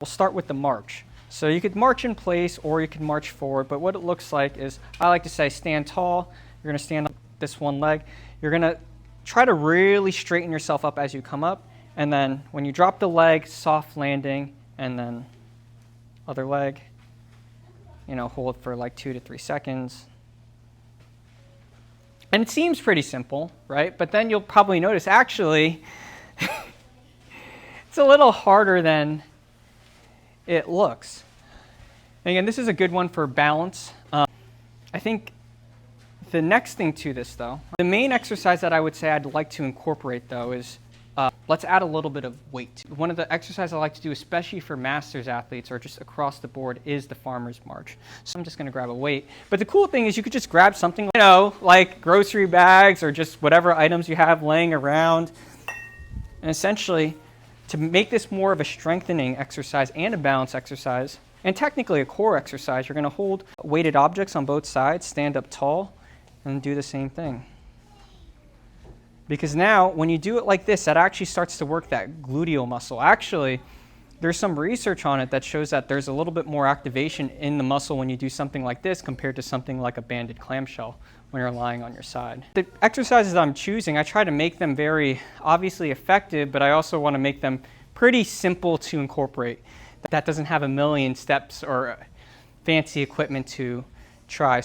We'll start with the march. So you could march in place or you could march forward, but what it looks like is, I like to say, stand tall. You're gonna stand on this one leg. You're gonna try to really straighten yourself up as you come up, and then when you drop the leg, soft landing, and then other leg, hold for like 2 to 3 seconds. And it seems pretty simple, right? But then you'll probably notice, actually, it's a little harder than it looks. And again, this is a good one for balance. I think the next thing to this, though, the main exercise that I would say I'd like to incorporate, though, is let's add a little bit of weight. One of the exercises I like to do, especially for masters athletes or just across the board, is the farmer's march. So I'm just going to grab a weight. But the cool thing is you could just grab something, like grocery bags or just whatever items you have laying around. And essentially, to make this more of a strengthening exercise and a balance exercise, and technically a core exercise, you're going to hold weighted objects on both sides, stand up tall, and do the same thing. Because now, when you do it like this, that actually starts to work that gluteal muscle. Actually, there's some research on it that shows that there's a little bit more activation in the muscle when you do something like this compared to something like a banded clamshell when you're lying on your side. The exercises I'm choosing, I try to make them very obviously effective, but I also want to make them pretty simple to incorporate. That doesn't have a million steps or fancy equipment to try.